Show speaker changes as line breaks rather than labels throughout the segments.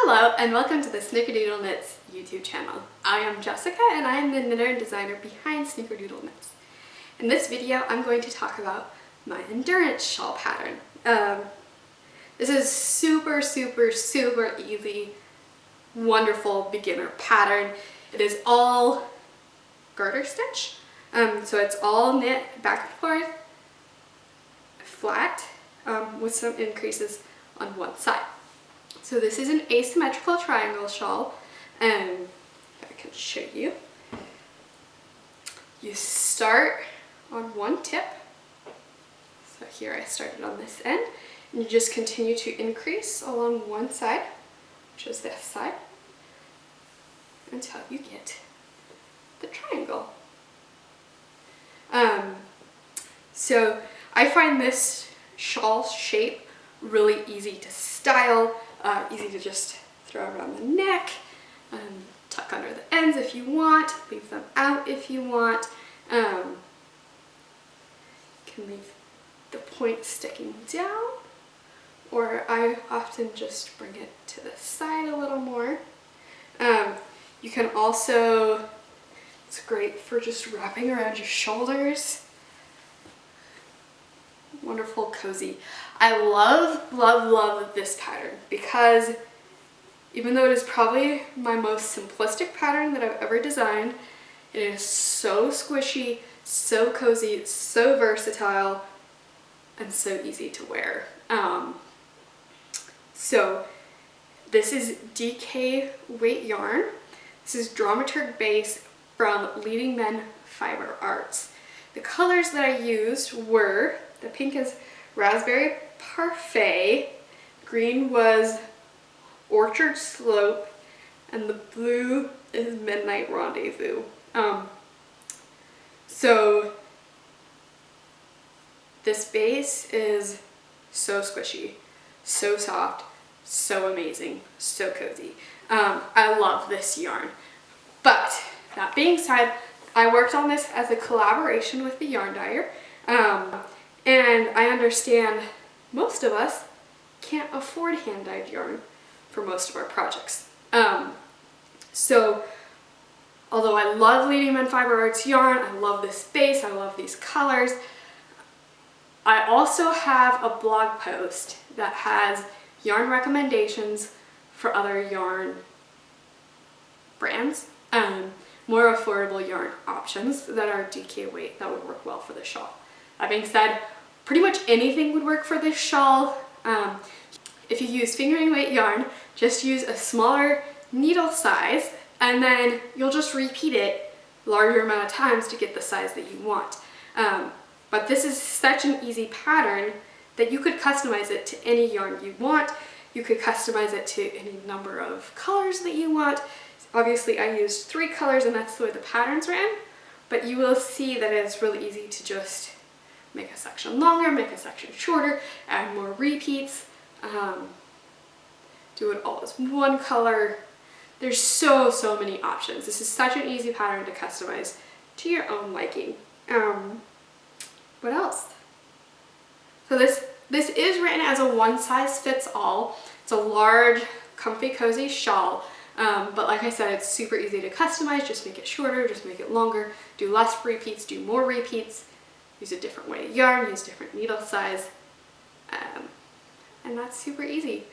Hello and welcome to the Snickerdoodle Knits YouTube channel. I am Jessica and I am the knitter and designer behind Snickerdoodle Knits. In this video I'm going to talk about my Endurance Shawl pattern. This is super easy, wonderful beginner pattern. It is all garter stitch, so it's all knit back and forth, flat, with some increases on one side. So this is an asymmetrical triangle shawl, and if I can show you, you start on one tip. So here I started on this end, and you just continue to increase along one side, which is this side, until you get the triangle. So I find this shawl shape really easy to style. Easy to just throw around the neck, tuck under the ends if you want, leave them out if you want. You can leave the point sticking down, or I often just bring it to the side a little more. You can also, it's great for just wrapping around your shoulders. Wonderful, cozy. I love this pattern because even though it is probably my most simplistic pattern that I've ever designed, it is so squishy, so cozy, so versatile, and so easy to wear. So this is DK weight yarn. This is dramaturg base from Leading Men Fiber Arts. The colors that I used were, the pink is Raspberry Parfait, green was Orchard Slope, and the blue is Midnight Rendezvous. So this base is so squishy, so soft, so amazing, so cozy. I love this yarn. But that being said, I worked on this as a collaboration with the yarn dyer. And I understand most of us can't afford hand-dyed yarn for most of our projects. So although I love Leading Men Fiber Arts yarn, I love this base, I love these colors, I also have a blog post that has yarn recommendations for other yarn brands, more affordable yarn options that are DK weight that would work well for the shawl. That being said, pretty much anything would work for this shawl. If you use fingering weight yarn, just use a smaller needle size and then you'll just repeat it larger amount of times to get the size that you want. But this is such an easy pattern that you could customize it to any yarn you want. You could customize it to any number of colors that you want. Obviously I used 3 colors and that's the way the pattern's written, but you will see that it's really easy to just make a section longer, make a section shorter, add more repeats, do it all as one color. There's so many options. This is such an easy pattern to customize to your own liking. What else? So this is written as a one-size-fits-all. It's a large, comfy, cozy shawl, but like I said, it's super easy to customize. Just make it shorter, just make it longer, do less repeats, do more repeats. Use a different weight of yarn, use different needle size, and that's super easy.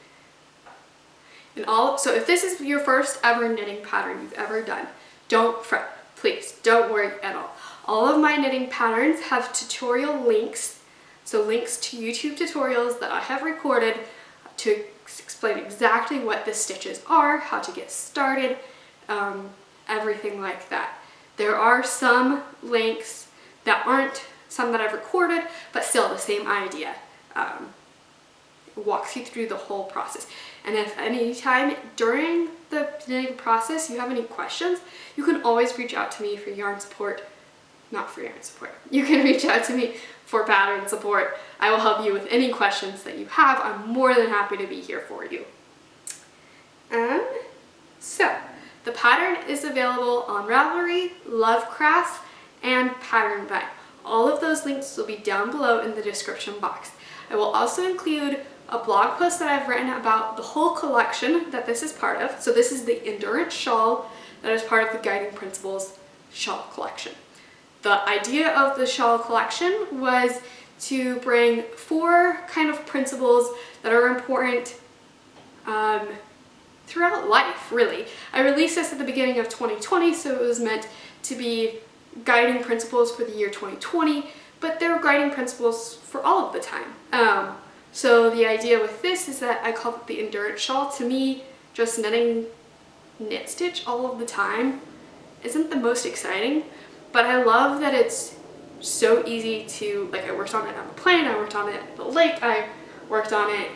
So if this is your first ever knitting pattern you've ever done, don't fret, please, don't worry at all. All of my knitting patterns have tutorial links, so links to YouTube tutorials that I have recorded to explain exactly what the stitches are, how to get started, everything like that. There are some links that aren't some that I've recorded, but still the same idea. It walks you through the whole process. And if any time during the knitting process you have any questions, you can always reach out to me for yarn support. Not for yarn support. You can reach out to me for pattern support. I will help you with any questions that you have. I'm more than happy to be here for you. So the pattern is available on Ravelry, LoveCrafts, and Pattern Vine. All of those links will be down below in the description box. I will also include a blog post that I've written about the whole collection that this is part of. So this is the Endurance Shawl that is part of the Guiding Principles shawl collection. The idea of the shawl collection was to bring 4 kind of principles that are important throughout life, really. I released this at the beginning of 2020, so it was meant to be guiding principles for the year 2020, but they're guiding principles for all of the time. So the idea with this is that I call it the Endurance Shawl. To me, just knitting knit stitch all of the time isn't the most exciting, but I love that it's so easy to, like, I worked on it on the plane, I worked on it at the lake, I worked on it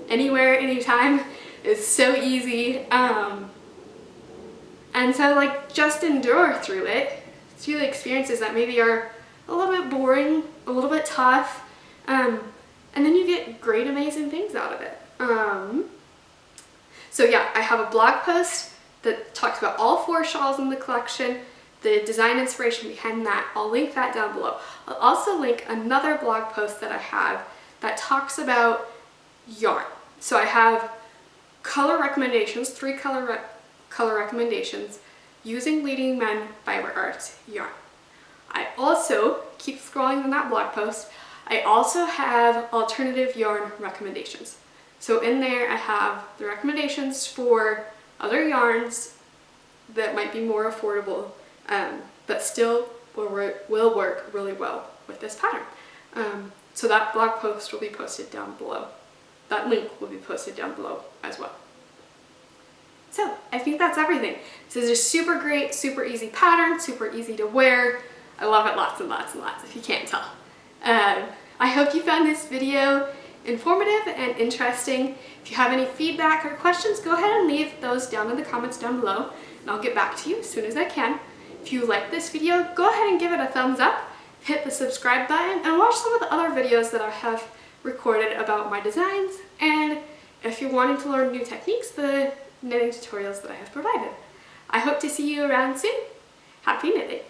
anywhere, anytime. It's so easy. And so, like, just endure through it, through the experiences that maybe are a little bit boring, a little bit tough, and then you get great, amazing things out of it. So yeah, I have a blog post that talks about all 4 shawls in the collection, the design inspiration behind that. I'll link that down below. I'll also link another blog post that I have that talks about yarn. So I have color recommendations, 3 color recommendations using Leading Men Fiber Arts yarn. I also, keep scrolling in that blog post, I also have alternative yarn recommendations. So in there I have the recommendations for other yarns that might be more affordable, but still will work really well with this pattern. So that blog post will be posted down below. That link will be posted down below as well. So I think that's everything. This is a super great, super easy pattern, super easy to wear. I love it lots and lots and lots, if you can't tell. I hope you found this video informative and interesting. If you have any feedback or questions, go ahead and leave those down in the comments down below, and I'll get back to you as soon as I can. If you like this video, go ahead and give it a thumbs up, hit the subscribe button, and watch some of the other videos that I have recorded about my designs, and if you're wanting to learn new techniques, the knitting tutorials that I have provided. I hope to see you around soon. Happy knitting!